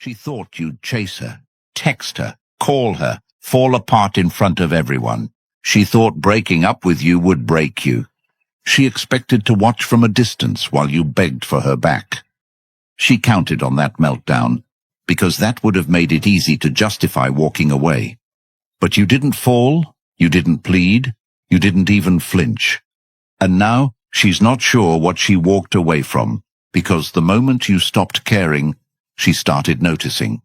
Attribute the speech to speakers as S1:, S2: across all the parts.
S1: She thought you'd chase her, text her, call her, fall apart in front of everyone. She thought breaking up with you would break you. She expected to watch from a distance while you begged for her back. She counted on that meltdown, because that would have made it easy to justify walking away. But you didn't fall, you didn't plead, you didn't even flinch. And now she's not sure what she walked away from, because the moment you stopped caring, she started noticing.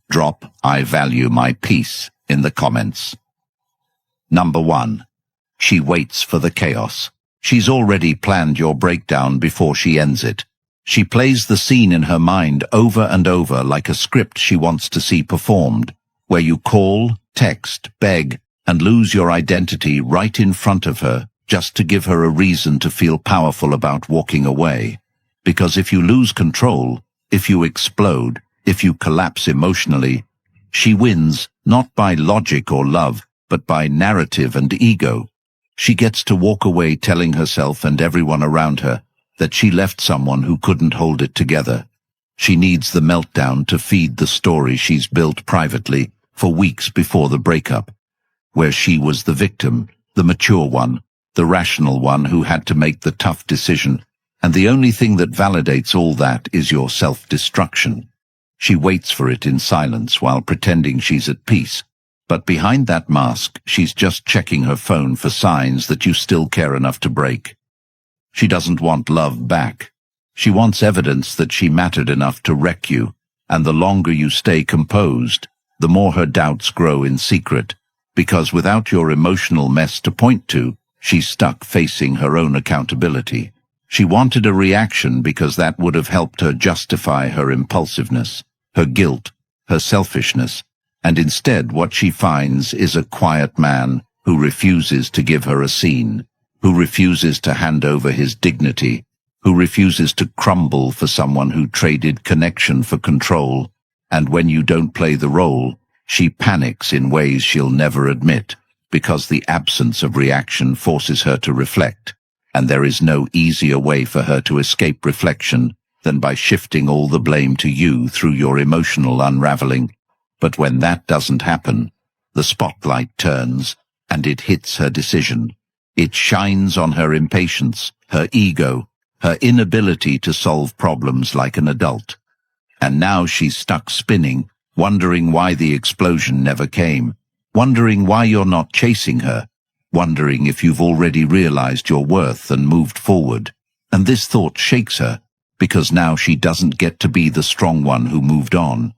S1: Drop "I value my peace" in the comments. Number 1. She waits for the chaos. She's already planned your breakdown before she ends it. She plays the scene in her mind over and over like a script she wants to see performed, where you call, text, beg, and lose your identity right in front of her just to give her a reason to feel powerful about walking away. Because if you lose control, if you explode, if you collapse emotionally, she wins not by logic or love, but by narrative and ego. She gets to walk away telling herself and everyone around her that she left someone who couldn't hold it together. She needs the meltdown to feed the story she's built privately for weeks before the breakup, where she was the victim, the mature one, the rational one who had to make the tough decision, and the only thing that validates all that is your self-destruction. She waits for it in silence while pretending she's at peace, but behind that mask she's just checking her phone for signs that you still care enough to break. She doesn't want love back. She wants evidence that she mattered enough to wreck you, and the longer you stay composed, the more her doubts grow in secret, because without your emotional mess to point to, she's stuck facing her own accountability. She wanted a reaction because that would have helped her justify her impulsiveness, her guilt, her selfishness, and instead what she finds is a quiet man who refuses to give her a scene, who refuses to hand over his dignity, who refuses to crumble for someone who traded connection for control, and when you don't play the role, she panics in ways she'll never admit, because the absence of reaction forces her to reflect, and there is no easier way for her to escape reflection than by shifting all the blame to you through your emotional unraveling. But when that doesn't happen, the spotlight turns, and it hits her decision. It shines on her impatience, her ego, her inability to solve problems like an adult. And now she's stuck spinning, wondering why the explosion never came, wondering why you're not chasing her, wondering if you've already realized your worth and moved forward. And this thought shakes her, because now she doesn't get to be the strong one who moved on.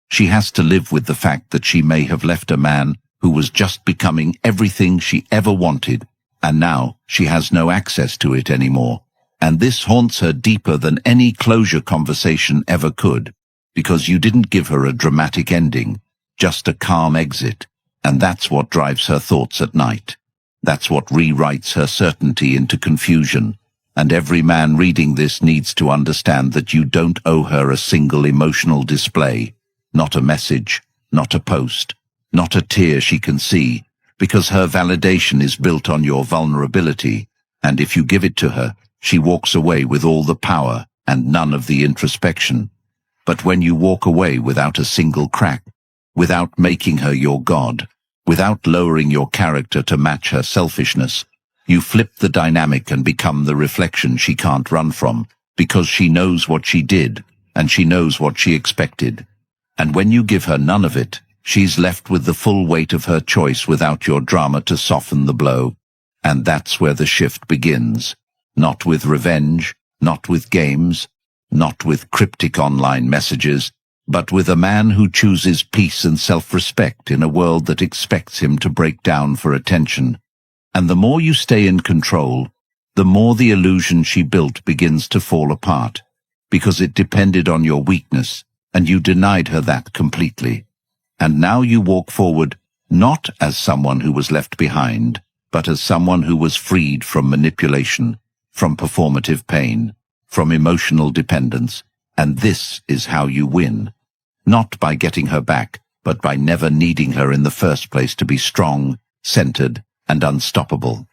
S1: She has to live with the fact that she may have left a man who was just becoming everything she ever wanted, and now she has no access to it anymore. And this haunts her deeper than any closure conversation ever could, because you didn't give her a dramatic ending, just a calm exit, and that's what drives her thoughts at night. That's what rewrites her certainty into confusion, and every man reading this needs to understand that you don't owe her a single emotional display, not a message, not a post, not a tear she can see, because her validation is built on your vulnerability, and if you give it to her, she walks away with all the power and none of the introspection. But when you walk away without a single crack, without making her your god, without lowering your character to match her selfishness, you flip the dynamic and become the reflection she can't run from, because she knows what she did, and she knows what she expected. And when you give her none of it, she's left with the full weight of her choice without your drama to soften the blow. And that's where the shift begins. Not with revenge, not with games, not with cryptic online messages, but with a man who chooses peace and self-respect in a world that expects him to break down for attention. And the more you stay in control, the more the illusion she built begins to fall apart, because it depended on your weakness, and you denied her that completely. And now you walk forward not as someone who was left behind, but as someone who was freed from manipulation, from performative pain, from emotional dependence, and this is how you win. Not by getting her back, but by never needing her in the first place to be strong, centered, and unstoppable.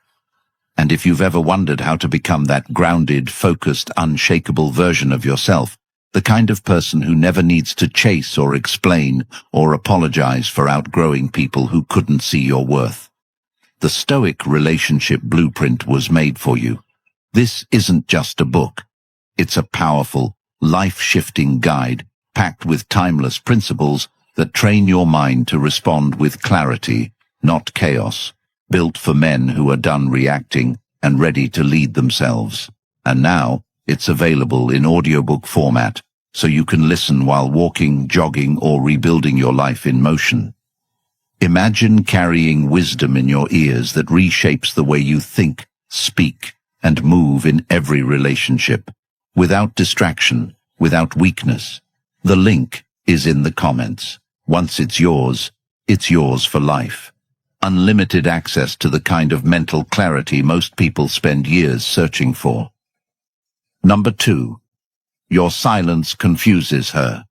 S1: And if you've ever wondered how to become that grounded, focused, unshakable version of yourself, The kind of person who never needs to chase or explain or apologize for outgrowing people who couldn't see your worth. The Stoic relationship blueprint was made for you. This isn't just a book. It's a powerful, life-shifting guide packed with timeless principles that train your mind to respond with clarity, not chaos, built for men who are done reacting and ready to lead themselves. And now, it's available in audiobook format, so you can listen while walking, jogging, or rebuilding your life in motion. Imagine carrying wisdom in your ears that reshapes the way you think, speak, and move in every relationship, without distraction, without weakness. The link is in the comments. Once it's yours for life. Unlimited access to the kind of mental clarity most people spend years searching for. Number 2. Your silence confuses her.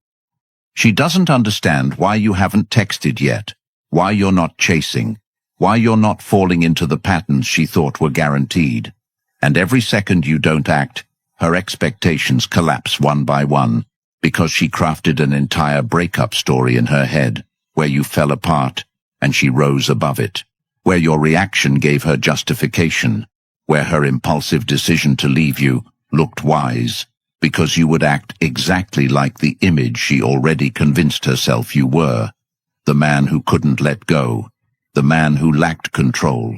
S1: She doesn't understand why you haven't texted yet, why you're not chasing, why you're not falling into the patterns she thought were guaranteed. And every second you don't act, her expectations collapse one by one, because she crafted an entire breakup story in her head, where you fell apart, and she rose above it, where your reaction gave her justification, where her impulsive decision to leave you looked wise, because you would act exactly like the image she already convinced herself you were, the man who couldn't let go, the man who lacked control.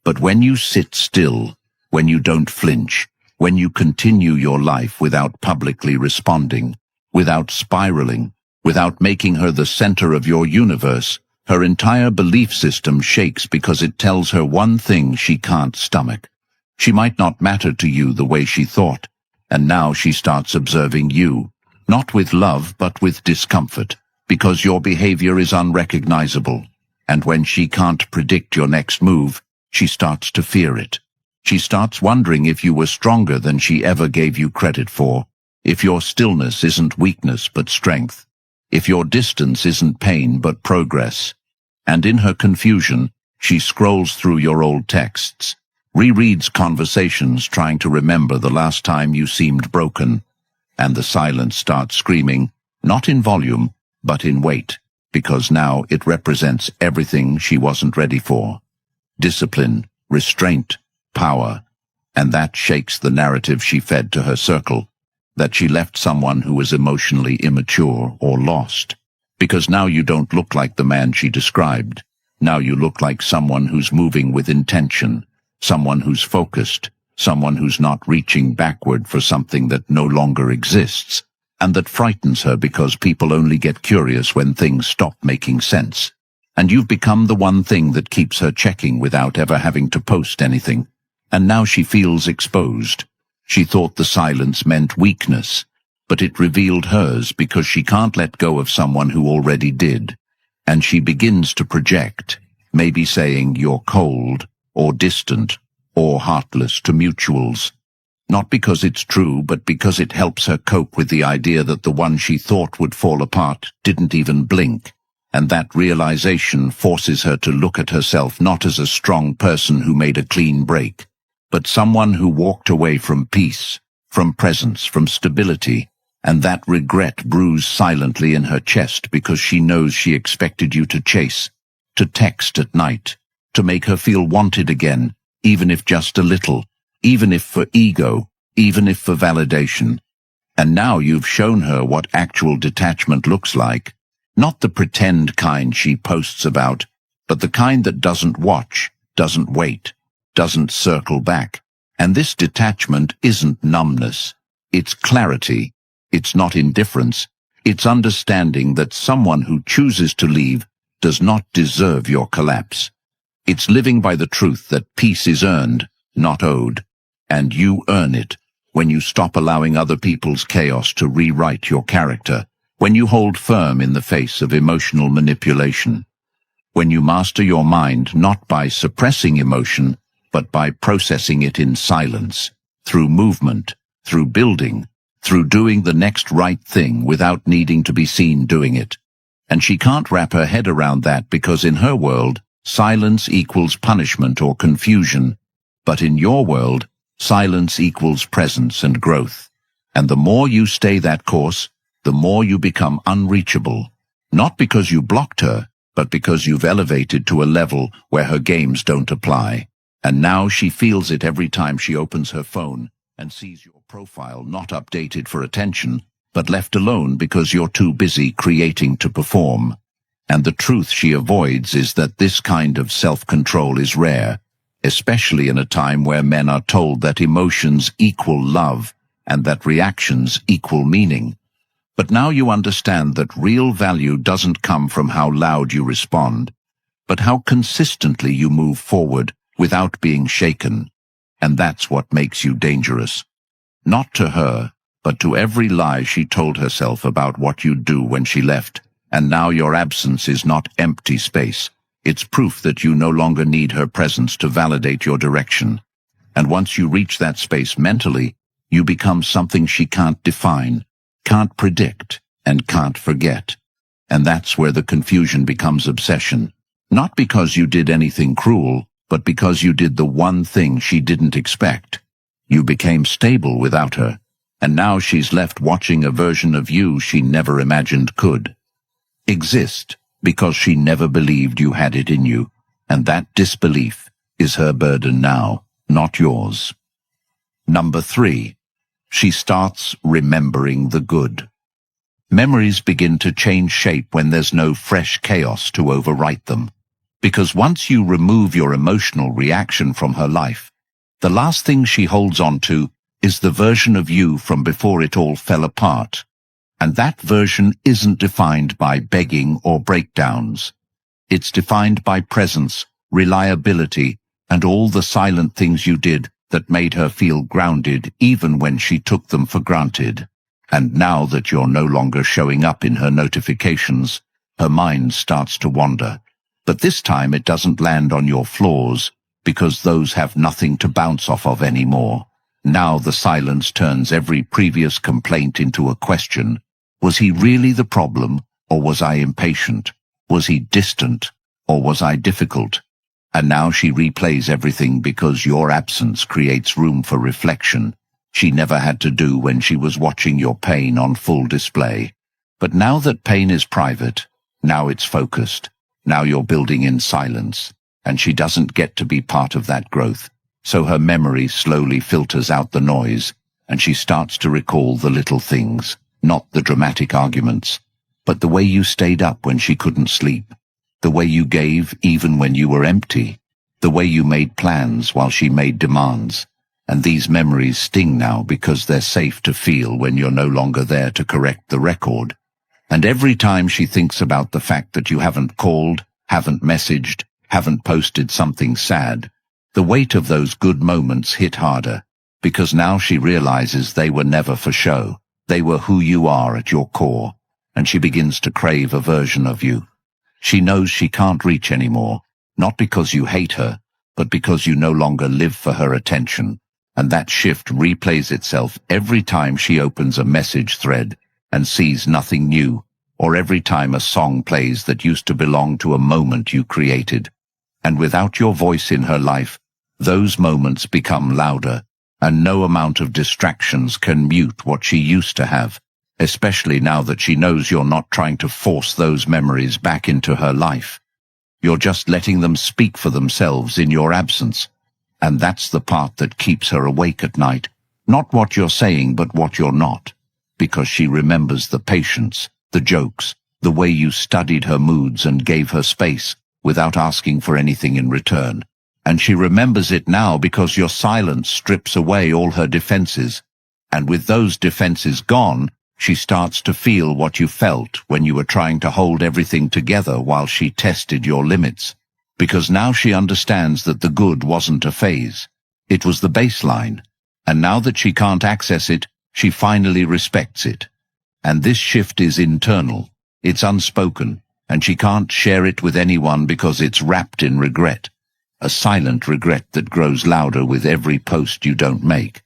S1: But when you sit still, when you don't flinch, when you continue your life without publicly responding, without spiraling, without making her the center of your universe, her entire belief system shakes because it tells her one thing she can't stomach. She might not matter to you the way she thought, and now she starts observing you, not with love but with discomfort, because your behavior is unrecognizable. And when she can't predict your next move, she starts to fear it. She starts wondering if you were stronger than she ever gave you credit for, if your stillness isn't weakness but strength, if your distance isn't pain but progress. And in her confusion, she scrolls through your old texts, rereads conversations trying to remember the last time you seemed broken, and the silence starts screaming, not in volume, but in weight, because now it represents everything she wasn't ready for. Discipline, restraint, power, and that shakes the narrative she fed to her circle, that she left someone who was emotionally immature or lost. Because now you don't look like the man she described. Now you look like someone who's moving with intention, someone who's focused, someone who's not reaching backward for something that no longer exists, and that frightens her because people only get curious when things stop making sense. And you've become the one thing that keeps her checking without ever having to post anything. And now she feels exposed. She thought the silence meant weakness, but it revealed hers because she can't let go of someone who already did. And she begins to project, maybe saying you're cold, or distant, or heartless to mutuals. Not because it's true, but because it helps her cope with the idea that the one she thought would fall apart didn't even blink. And that realization forces her to look at herself not as a strong person who made a clean break, but someone who walked away from peace, from presence, from stability, and that regret brews silently in her chest because she knows she expected you to chase, to text at night, to make her feel wanted again, even if just a little, even if for ego, even if for validation. And now you've shown her what actual detachment looks like, not the pretend kind she posts about, but the kind that doesn't watch, doesn't wait, doesn't circle back. And this detachment isn't numbness. It's clarity. It's not indifference. It's understanding that someone who chooses to leave does not deserve your collapse. It's living by the truth that peace is earned, not owed. And you earn it when you stop allowing other people's chaos to rewrite your character, when you hold firm in the face of emotional manipulation, when you master your mind not by suppressing emotion, but by processing it in silence, through movement, through building, through doing the next right thing without needing to be seen doing it. And she can't wrap her head around that because in her world, silence equals punishment or confusion, but in your world, silence equals presence and growth. And the more you stay that course, the more you become unreachable. Not because you blocked her, but because you've elevated to a level where her games don't apply. And now she feels it every time she opens her phone and sees your profile not updated for attention, but left alone because you're too busy creating to perform. And the truth she avoids is that this kind of self-control is rare, especially in a time where men are told that emotions equal love and that reactions equal meaning. But now you understand that real value doesn't come from how loud you respond, but how consistently you move forward without being shaken. And that's what makes you dangerous. Not to her, but to every lie she told herself about what you'd do when she left. And now your absence is not empty space. It's proof that you no longer need her presence to validate your direction. And once you reach that space mentally, you become something she can't define, can't predict, and can't forget. And that's where the confusion becomes obsession. Not because you did anything cruel, but because you did the one thing she didn't expect. You became stable without her, and now she's left watching a version of you she never imagined could exist, because she never believed you had it in you, and that disbelief is her burden now, not yours. Number 3. She starts remembering the good. Memories begin to change shape when there's no fresh chaos to overwrite them. Because once you remove your emotional reaction from her life, the last thing she holds on to is the version of you from before it all fell apart. And that version isn't defined by begging or breakdowns. It's defined by presence, reliability, and all the silent things you did that made her feel grounded even when she took them for granted. And now that you're no longer showing up in her notifications, her mind starts to wander. But this time it doesn't land on your flaws, because those have nothing to bounce off of anymore. Now the silence turns every previous complaint into a question. Was he really the problem, or was I impatient? Was he distant, or was I difficult? And now she replays everything because your absence creates room for reflection she never had to do when she was watching your pain on full display. But now that pain is private, now it's focused, now you're building in silence, and she doesn't get to be part of that growth. So her memory slowly filters out the noise, and she starts to recall the little things, not the dramatic arguments, but the way you stayed up when she couldn't sleep, the way you gave even when you were empty, the way you made plans while she made demands. And these memories sting now because they're safe to feel when you're no longer there to correct the record. And every time she thinks about the fact that you haven't called, haven't messaged, haven't posted something sad, the weight of those good moments hit harder, because now she realizes they were never for show. They were who you are at your core, and she begins to crave a version of you. She knows she can't reach anymore, not because you hate her, but because you no longer live for her attention. And that shift replays itself every time she opens a message thread and sees nothing new, or every time a song plays that used to belong to a moment you created. And without your voice in her life, those moments become louder, and no amount of distractions can mute what she used to have, especially now that she knows you're not trying to force those memories back into her life. You're just letting them speak for themselves in your absence. And that's the part that keeps her awake at night. Not what you're saying, but what you're not. Because she remembers the patience, the jokes, the way you studied her moods and gave her space without asking for anything in return. And she remembers it now because your silence strips away all her defenses. And with those defenses gone, she starts to feel what you felt when you were trying to hold everything together while she tested your limits. Because now she understands that the good wasn't a phase. It was the baseline. And now that she can't access it, she finally respects it. And this shift is internal. It's unspoken, and she can't share it with anyone because it's wrapped in regret. A silent regret that grows louder with every post you don't make.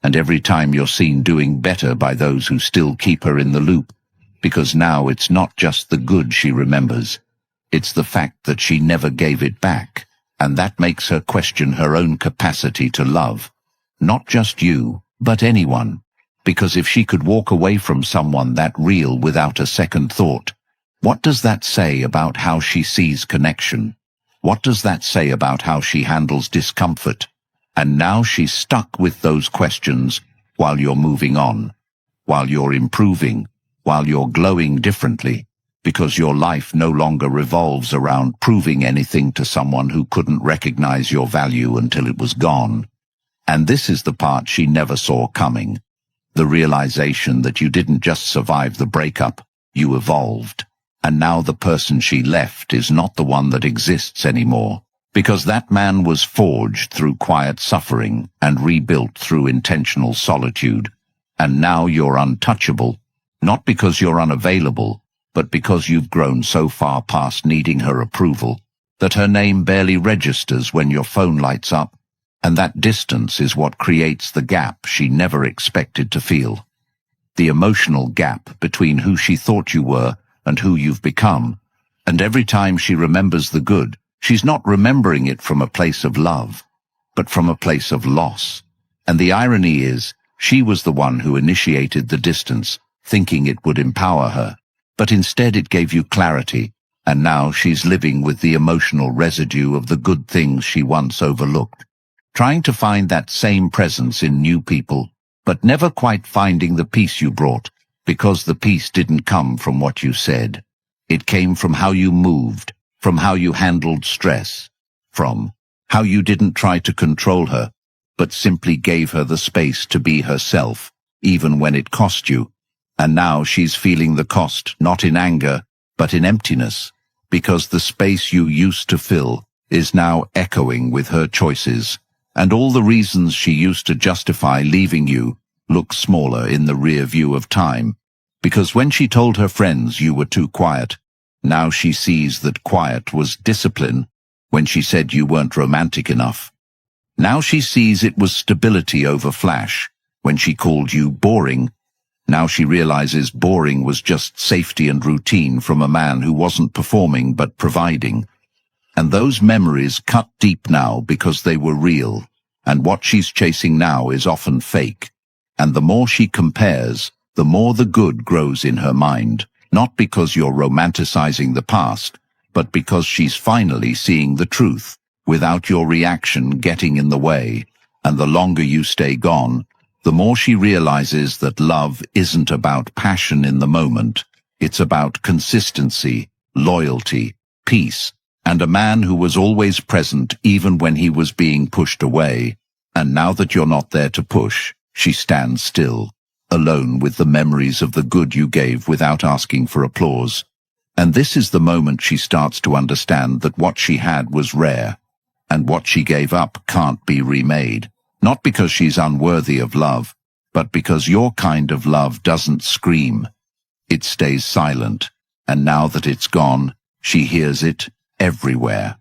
S1: And every time you're seen doing better by those who still keep her in the loop. Because now it's not just the good she remembers. It's the fact that she never gave it back, and that makes her question her own capacity to love. Not just you, but anyone. Because if she could walk away from someone that real without a second thought, what does that say about how she sees connection? What does that say about how she handles discomfort? And now she's stuck with those questions while you're moving on, while you're improving, while you're glowing differently, because your life no longer revolves around proving anything to someone who couldn't recognize your value until it was gone. And this is the part she never saw coming. The realization that you didn't just survive the breakup, you evolved. And now the person she left is not the one that exists anymore, because that man was forged through quiet suffering and rebuilt through intentional solitude. And now you're untouchable, not because you're unavailable, but because you've grown so far past needing her approval that her name barely registers when your phone lights up. And that distance is what creates the gap she never expected to feel. The emotional gap between who she thought you were and who you've become. And every time she remembers the good, she's not remembering it from a place of love, but from a place of loss. And the irony is, she was the one who initiated the distance, thinking it would empower her. But instead it gave you clarity, and now she's living with the emotional residue of the good things she once overlooked. Trying to find that same presence in new people, but never quite finding the peace you brought, because the peace didn't come from what you said. It came from how you moved, from how you handled stress, from how you didn't try to control her, but simply gave her the space to be herself, even when it cost you. And now she's feeling the cost, not in anger, but in emptiness, because the space you used to fill is now echoing with her choices. And all the reasons she used to justify leaving you look smaller in the rear view of time, because when she told her friends you were too quiet, now she sees that quiet was discipline. When she said you weren't romantic enough, now she sees it was stability over flash. When she called you boring, now she realizes boring was just safety and routine from a man who wasn't performing but providing. And those memories cut deep now because they were real, and what she's chasing now is often fake. And the more she compares, the more the good grows in her mind, not because you're romanticizing the past, but because she's finally seeing the truth, without your reaction getting in the way. And the longer you stay gone, the more she realizes that love isn't about passion in the moment. It's about consistency, loyalty, peace, and a man who was always present even when he was being pushed away. And now that you're not there to push, she stands still, alone with the memories of the good you gave without asking for applause. And this is the moment she starts to understand that what she had was rare, and what she gave up can't be remade. Not because she's unworthy of love, but because your kind of love doesn't scream. It stays silent, and now that it's gone, she hears it everywhere.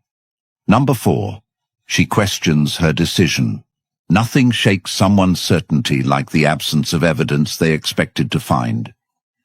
S1: Number 4. She questions her decision. Nothing shakes someone's certainty like the absence of evidence they expected to find.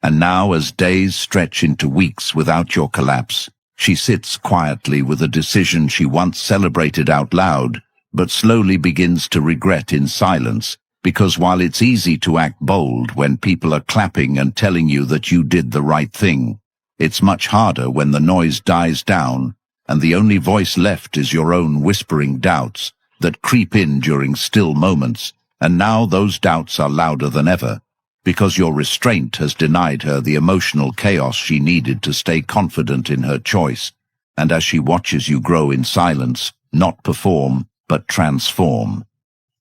S1: And now, as days stretch into weeks without your collapse, she sits quietly with a decision she once celebrated out loud, but slowly begins to regret in silence, because while it's easy to act bold when people are clapping and telling you that you did the right thing, it's much harder when the noise dies down and the only voice left is your own whispering doubts that creep in during still moments. And now those doubts are louder than ever, because your restraint has denied her the emotional chaos she needed to stay confident in her choice. And as she watches you grow in silence, not perform, but transform,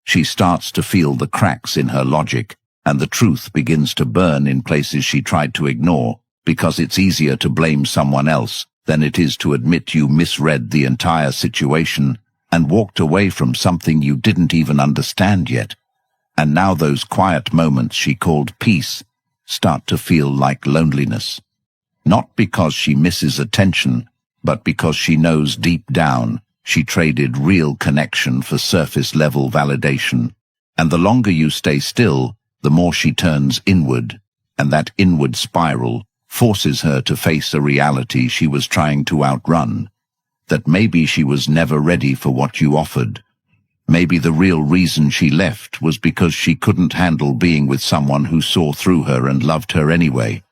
S1: she starts to feel the cracks in her logic, and the truth begins to burn in places she tried to ignore, because it's easier to blame someone else than it is to admit you misread the entire situation and walked away from something you didn't even understand yet. And now those quiet moments she called peace start to feel like loneliness. Not because she misses attention, but because she knows deep down she traded real connection for surface-level validation. And the longer you stay still, the more she turns inward, and that inward spiral forces her to face a reality she was trying to outrun, that maybe she was never ready for what you offered. Maybe the real reason she left was because she couldn't handle being with someone who saw through her and loved her anyway.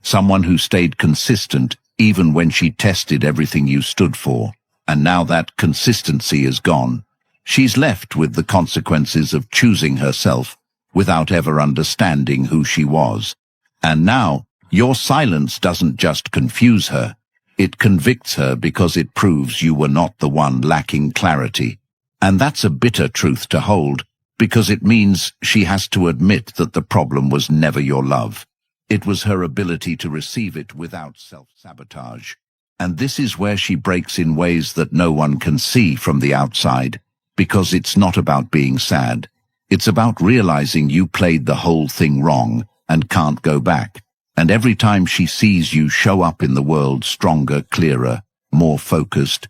S1: Someone who stayed consistent even when she tested everything you stood for. And now that consistency is gone, she's left with the consequences of choosing herself without ever understanding who she was. And now, your silence doesn't just confuse her, it convicts her because it proves you were not the one lacking clarity. And that's a bitter truth to hold, because it means she has to admit that the problem was never your love. It was her ability to receive it without self-sabotage. And this is where she breaks in ways that no one can see from the outside, because it's not about being sad. It's about realizing you played the whole thing wrong and can't go back. And every time she sees you show up in the world stronger, clearer, more focused,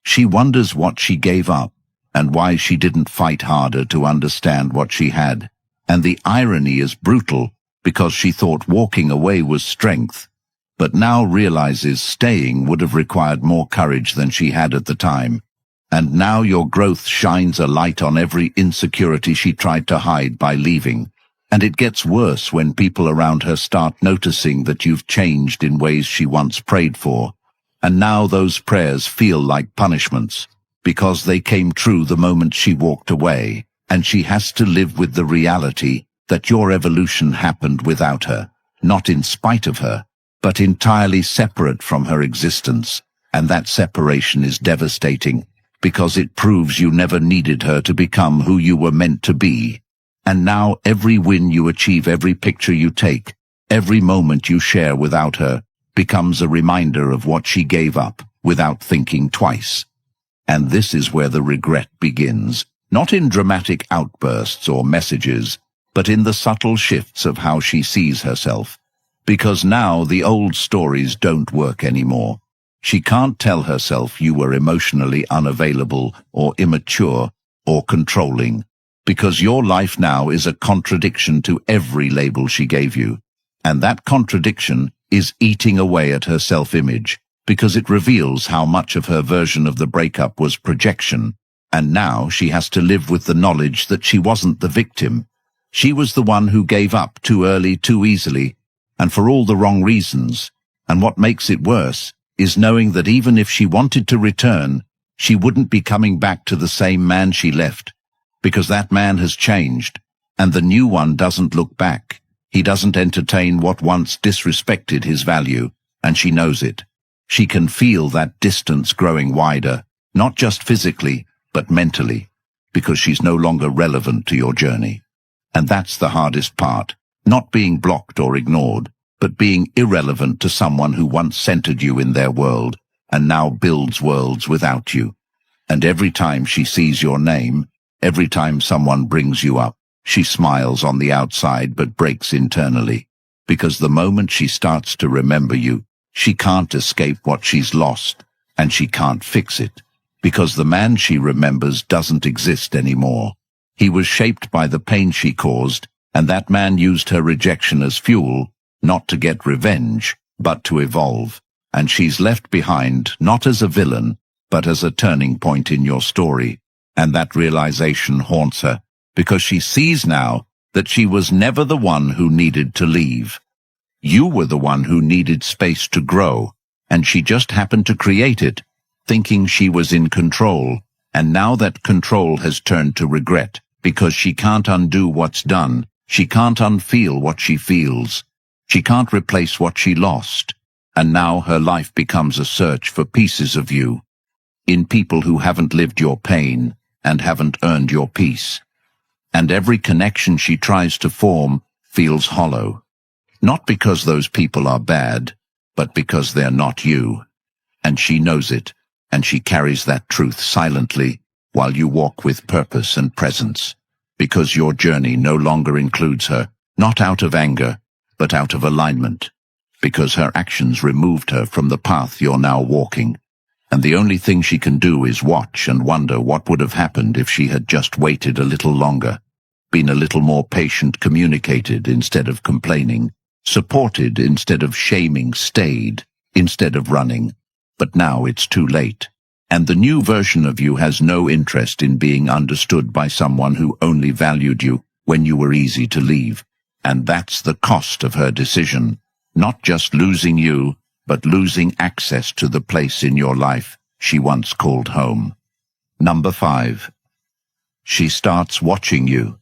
S1: she wonders what she gave up and why she didn't fight harder to understand what she had. And the irony is brutal, because she thought walking away was strength, but now realizes staying would have required more courage than she had at the time. And now your growth shines a light on every insecurity she tried to hide by leaving. And it gets worse when people around her start noticing that you've changed in ways she once prayed for. And now those prayers feel like punishments, because they came true the moment she walked away, and she has to live with the reality that your evolution happened without her, not in spite of her, but entirely separate from her existence. And that separation is devastating, because it proves you never needed her to become who you were meant to be. And now every win you achieve, every picture you take, every moment you share without her, becomes a reminder of what she gave up without thinking twice. And this is where the regret begins, not in dramatic outbursts or messages, but in the subtle shifts of how she sees herself. Because now the old stories don't work anymore. She can't tell herself you were emotionally unavailable or immature or controlling, because your life now is a contradiction to every label she gave you. And that contradiction is eating away at her self-image, because it reveals how much of her version of the breakup was projection. And now she has to live with the knowledge that she wasn't the victim. She was the one who gave up too early, too easily, and for all the wrong reasons. And what makes it worse is knowing that even if she wanted to return, she wouldn't be coming back to the same man she left, because that man has changed, and the new one doesn't look back. He doesn't entertain what once disrespected his value, and she knows it. She can feel that distance growing wider, not just physically, but mentally, because she's no longer relevant to your journey. And that's the hardest part, not being blocked or ignored, but being irrelevant to someone who once centered you in their world and now builds worlds without you. And every time she sees your name, every time someone brings you up, she smiles on the outside but breaks internally, because the moment she starts to remember you, she can't escape what she's lost, and she can't fix it, because the man she remembers doesn't exist anymore. He was shaped by the pain she caused, and that man used her rejection as fuel, not to get revenge, but to evolve. And she's left behind not as a villain, but as a turning point in your story. And that realization haunts her, because she sees now that she was never the one who needed to leave. You were the one who needed space to grow, and she just happened to create it, thinking she was in control. And now that control has turned to regret, because she can't undo what's done. She can't unfeel what she feels. She can't replace what she lost. And now her life becomes a search for pieces of you, in people who haven't lived your pain and haven't earned your peace. And every connection she tries to form feels hollow. Not because those people are bad, but because they're not you. And she knows it, and she carries that truth silently while you walk with purpose and presence. Because your journey no longer includes her, not out of anger, but out of alignment. Because her actions removed her from the path you're now walking. And the only thing she can do is watch and wonder what would have happened if she had just waited a little longer, been a little more patient, communicated instead of complaining, supported instead of shaming, stayed instead of running. But now it's too late. And the new version of you has no interest in being understood by someone who only valued you when you were easy to leave. And that's the cost of her decision. Not just losing you, but losing access to the place in your life she once called home. Number 5. She starts watching you.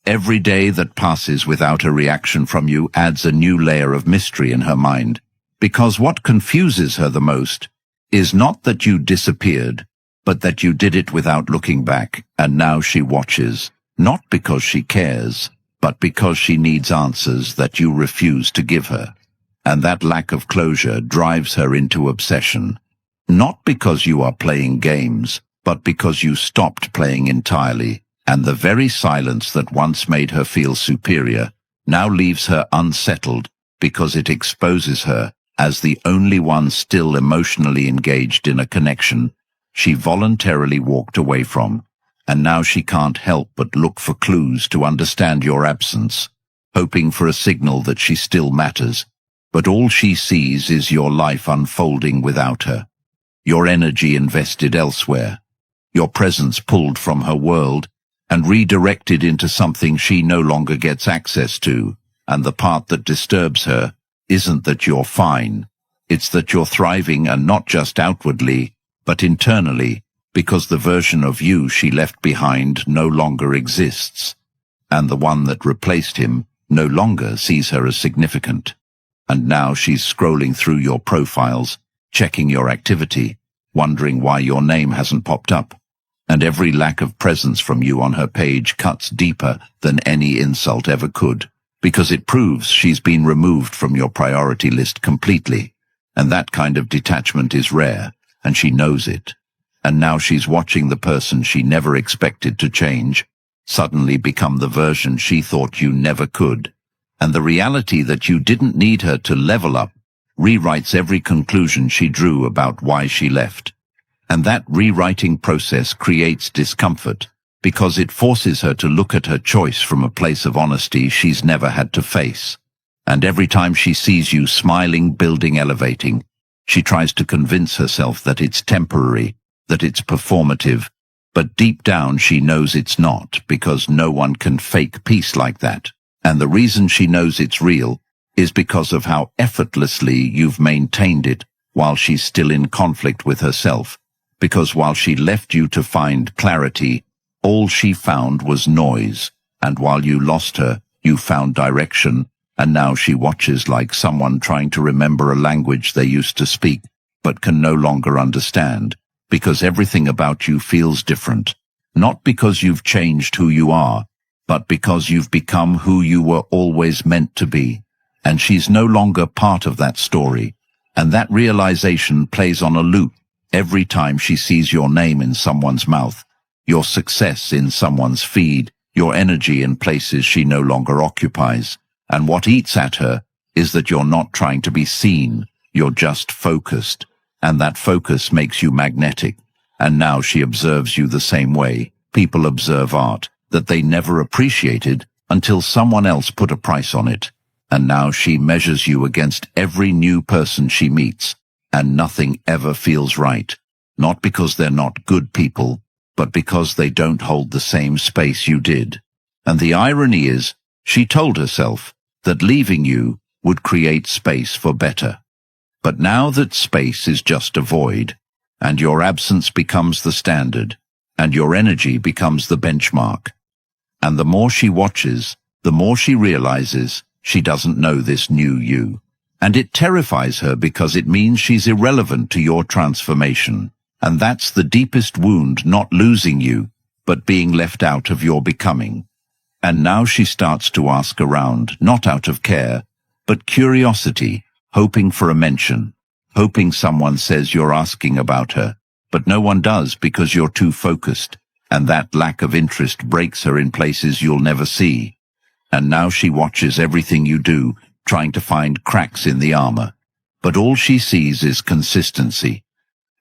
S1: Every day that passes without a reaction from you adds a new layer of mystery in her mind, because what confuses her the most is not that you disappeared, but that you did it without looking back, and now she watches, not because she cares, but because she needs answers that you refuse to give her. And that lack of closure drives her into obsession, not because you are playing games, but because you stopped playing entirely, and the very silence that once made her feel superior now leaves her unsettled because it exposes her as the only one still emotionally engaged in a connection she voluntarily walked away from, and now she can't help but look for clues to understand your absence, hoping for a signal that she still matters. But all she sees is your life unfolding without her, your energy invested elsewhere, your presence pulled from her world and redirected into something she no longer gets access to, and the part that disturbs her isn't that you're fine, it's that you're thriving, and not just outwardly, but internally, because the version of you she left behind no longer exists, and the one that replaced him no longer sees her as significant. And now she's scrolling through your profiles, checking your activity, wondering why your name hasn't popped up. And every lack of presence from you on her page cuts deeper than any insult ever could, because it proves she's been removed from your priority list completely. And that kind of detachment is rare, and she knows it. And now she's watching the person she never expected to change suddenly become the version she thought you never could. And the reality that you didn't need her to level up rewrites every conclusion she drew about why she left. And that rewriting process creates discomfort, because it forces her to look at her choice from a place of honesty she's never had to face. And every time she sees you smiling, building, elevating, she tries to convince herself that it's temporary, that it's performative, but deep down she knows it's not, because no one can fake peace like that. And the reason she knows it's real is because of how effortlessly you've maintained it while she's still in conflict with herself. Because while she left you to find clarity, all she found was noise, and while you lost her, you found direction, and now she watches like someone trying to remember a language they used to speak, but can no longer understand, because everything about you feels different, not because you've changed who you are, but because you've become who you were always meant to be, and she's no longer part of that story, and that realization plays on a loop every time she sees your name in someone's mouth, your success in someone's feed, your energy in places she no longer occupies. And what eats at her is that you're not trying to be seen, you're just focused, and that focus makes you magnetic. And now she observes you the same way people observe art that they never appreciated until someone else put a price on it. And now she measures you against every new person she meets, and nothing ever feels right, not because they're not good people, but because they don't hold the same space you did. And the irony is, she told herself that leaving you would create space for better. But now that space is just a void, and your absence becomes the standard, and your energy becomes the benchmark. And the more she watches, the more she realizes she doesn't know this new you. And it terrifies her because it means she's irrelevant to your transformation. And that's the deepest wound, not losing you, but being left out of your becoming. And now she starts to ask around, not out of care, but curiosity, hoping for a mention, hoping someone says you're asking about her, but no one does because you're too focused, and that lack of interest breaks her in places you'll never see. And now she watches everything you do, trying to find cracks in the armor, but all she sees is consistency.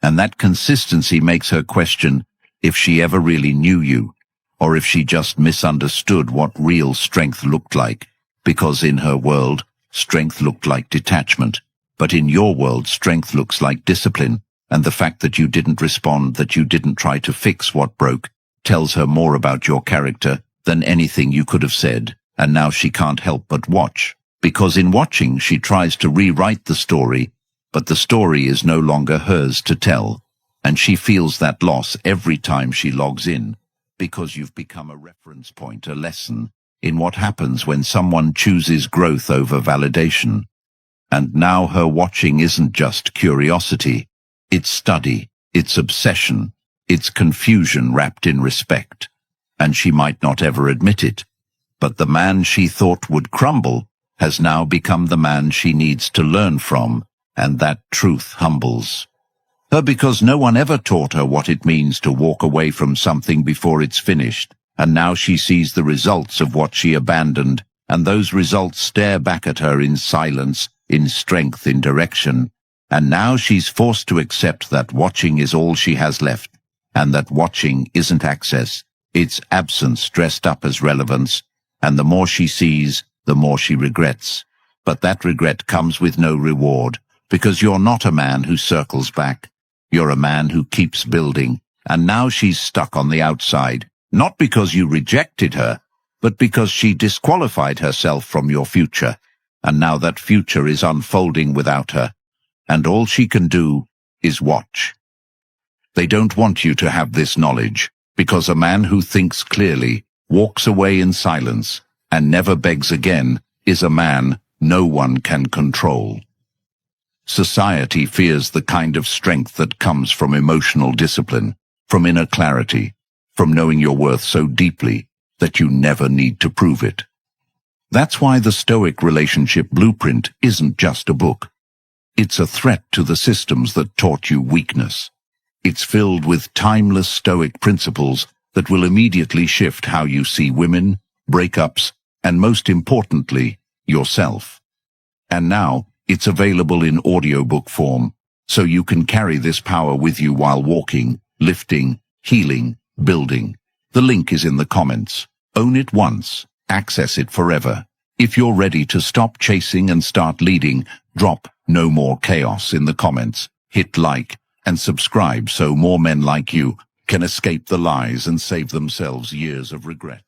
S1: And that consistency makes her question if she ever really knew you, or if she just misunderstood what real strength looked like, because in her world, strength looked like detachment, but in your world, strength looks like discipline, And the fact that you didn't respond, that you didn't try to fix what broke, tells her more about your character than anything you could have said. And now she can't help but watch, because in watching she tries to rewrite the story, but the story is no longer hers to tell, and she feels that loss every time she logs in, because you've become a reference point, a lesson in what happens when someone chooses growth over validation. And now her watching isn't just curiosity, it's study, it's obsession, it's confusion wrapped in respect. And she might not ever admit it, but the man she thought would crumble has now become the man she needs to learn from, and that truth humbles her, because no one ever taught her what it means to walk away from something before it's finished, and now she sees the results of what she abandoned, and those results stare back at her in silence, in strength, in direction, and now she's forced to accept that watching is all she has left, and that watching isn't access, it's absence dressed up as relevance, and the more she sees, the more she regrets. But that regret comes with no reward, because you're not a man who circles back. You're a man who keeps building, and now she's stuck on the outside, not because you rejected her, but because she disqualified herself from your future, and now that future is unfolding without her, and all she can do is watch. They don't want you to have this knowledge, because a man who thinks clearly, walks away in silence, and never begs again, is a man no one can control. Society fears the kind of strength that comes from emotional discipline, from inner clarity, from knowing your worth so deeply that you never need to prove it. That's why the Stoic relationship blueprint isn't just a book. It's a threat to the systems that taught you weakness. It's filled with timeless Stoic principles that will immediately shift how you see women, breakups, and most importantly, yourself. And now, it's available in audiobook form, so you can carry this power with you while walking, lifting, healing, building. The link is in the comments. Own it once, access it forever. If you're ready to stop chasing and start leading, drop "No More Chaos" in the comments, hit like, and subscribe so more men like you can escape the lies and save themselves years of regret.